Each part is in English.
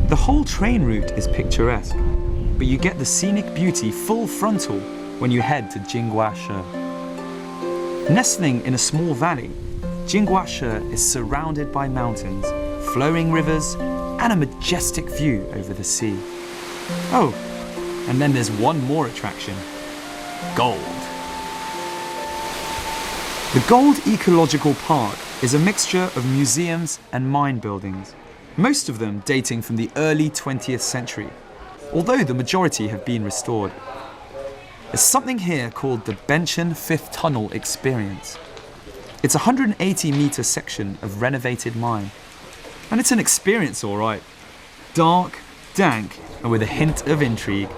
The whole train route is picturesque, but you get the scenic beauty full frontal when you head to Jinguashe. Nestling in a small valley, Jinguashe is surrounded by mountains, flowing rivers, and a majestic view over the sea. Oh, and then there's one more attraction: gold. The Gold Ecological Park is a mixture of museums and mine buildings, most of them dating from the early 20th century, although the majority have been restored. There's something here called the Benchen Fifth Tunnel Experience. It's a 180-metre section of renovated mine, and it's an experience all right. Dark, dank, and with a hint of intrigue.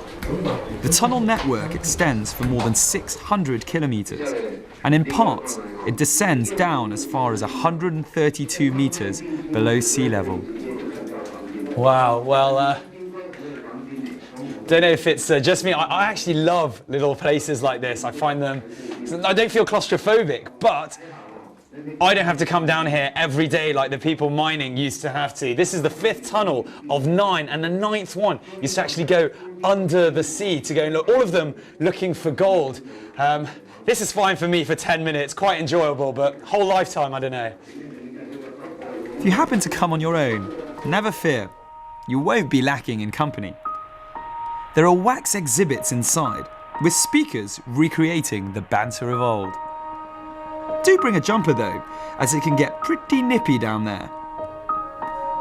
The tunnel network extends for more than 600 kilometres, and in parts it descends down as far as 132 metres below sea level. Wow, well, don't know if it's just me. I actually love little places like this. I find them, I don't feel claustrophobic, but I don't have to come down here every day like the people mining used to have to. This is the 5th tunnel of 9, and the 9th one used to actually go under the sea to go and look, all of them looking for gold. This is fine for me for 10 minutes, quite enjoyable, but whole lifetime, I don't know. If you happen to come on your own, never fear, you won't be lacking in company. There are wax exhibits inside, with speakers recreating the banter of old. Do bring a jumper though, as it can get pretty nippy down there.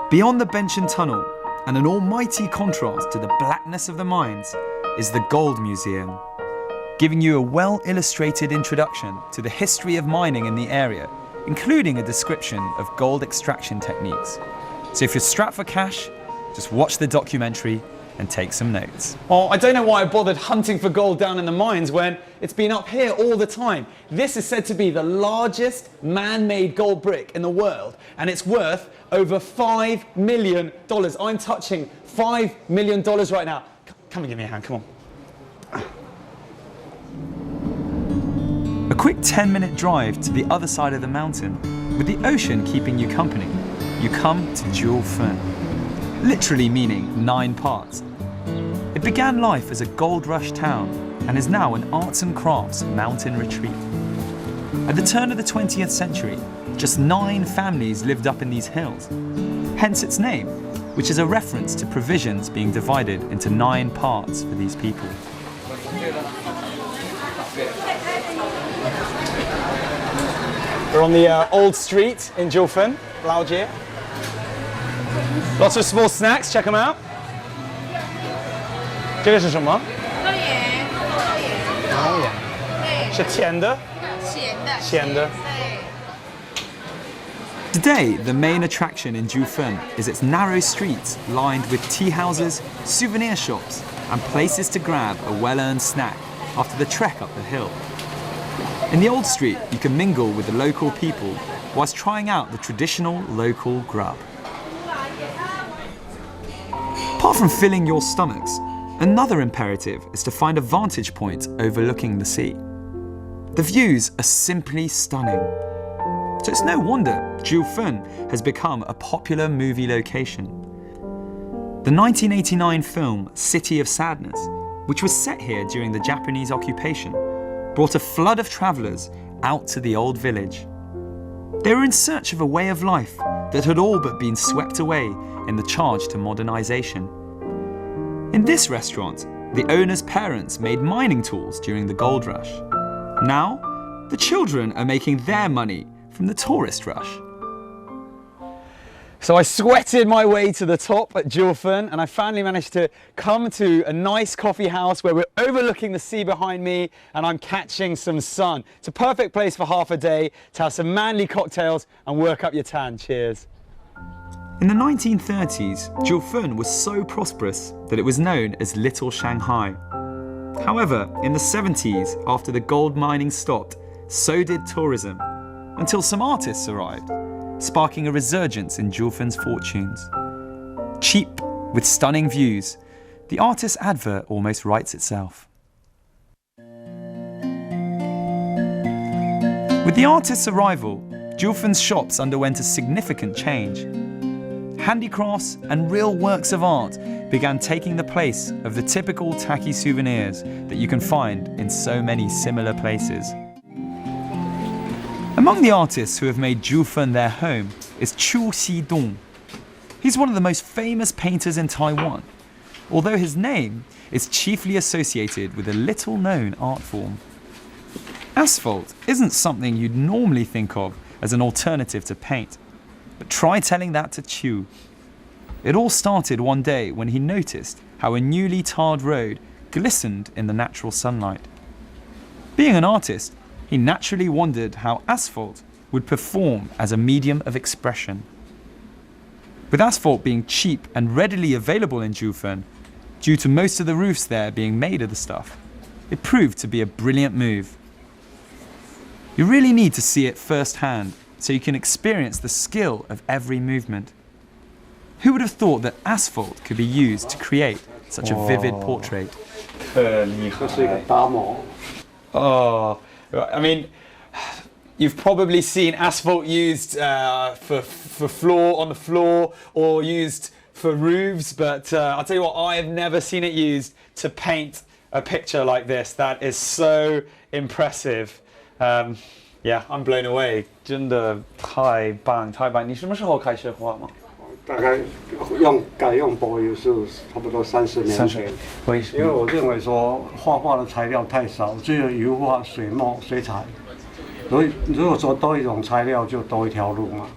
Beyond the Benchen Tunnel, and an almighty contrast to the blackness of the mines, is the Gold Museum, giving you a well-illustrated introduction to the history of mining in the area, including a description of gold extraction techniques. So if you're strapped for cash, just watch the documentary and take some notes. Oh, I don't know why I bothered hunting for gold down in the mines when it's been up here all the time. This is said to be the largest man-made gold brick in the world, and it's worth over $5 million. I'm touching $5 million right now. Come and give me a hand, come on. A quick 10-minute drive to the other side of the mountain, with the ocean keeping you company, you come to Jiufen, literally meaning 9 parts. It began life as a gold rush town and is now an arts and crafts mountain retreat. At the turn of the 20th century, just 9 families lived up in these hills, hence its name, which is a reference to provisions being divided into 9 parts for these people. We're on the old street in Jiufen, Laojie. Lots of small snacks, check them out. 这个是什么？豆盐，豆盐，是甜的，咸的。Today, the main attraction in Jiufen is its narrow streets lined with tea houses, souvenir shops, and places to grab a well-earned snack after the trek up the hill. In the old street, you can mingle with the local people whilst trying out the traditional local grub. Apart from filling your stomachs, another imperative is to find a vantage point overlooking the sea. The views are simply stunning. So it's no wonder Jiufen has become a popular movie location. The 1989 film City of Sadness, which was set here during the Japanese occupation, brought a flood of travellers out to the old village. They were in search of a way of life that had all but been swept away in the charge to modernisation. In this restaurant, the owner's parents made mining tools during the gold rush. Now, the children are making their money from the tourist rush. So I sweated my way to the top at Jiufen, and I finally managed to come to a nice coffee house where we're overlooking the sea behind me and I'm catching some sun. It's a perfect place for half a day to have some manly cocktails and work up your tan. Cheers. In the 1930s, Jiufen was so prosperous that it was known as Little Shanghai. However, in the 70s, after the gold mining stopped, so did tourism, until some artists arrived, sparking a resurgence in Jiufen's fortunes. Cheap, with stunning views, the artist's advert almost writes itself. With the artist's arrival, Jiufen's shops underwent a significant change. handicrafts and real works of art began taking the place of the typical tacky souvenirs that you can find in so many similar places. Among the artists who have made Jiufen their home is Chu Xidong. He's one of the most famous painters in Taiwan, although his name is chiefly associated with a little-known art form. Asphalt isn't something you'd normally think of as an alternative to paint, but try telling that to Chu. It all started one day when he noticed how a newly tarred road glistened in the natural sunlight. Being an artist, he naturally wondered how asphalt would perform as a medium of expression. With asphalt being cheap and readily available in Jiufen, due to most of the roofs there being made of the stuff, it proved to be a brilliant move. You really need to see it firsthand so you can experience the skill of every movement. Who would have thought that asphalt could be used to create such a vivid portrait? Oh, I mean, you've probably seen asphalt used for floor on the floor or used for roofs, but I'll tell you what, I have never seen it used to paint a picture like this. That is so impressive. Yeah, I'm blown away. 真的太棒太棒！你什么时候开始画吗？大概改用柏油是差不多30年前。为什么？因为我认为说画画的材料太少，只有油画、水墨、水彩。所以如果说多一种材料，就多一条路嘛。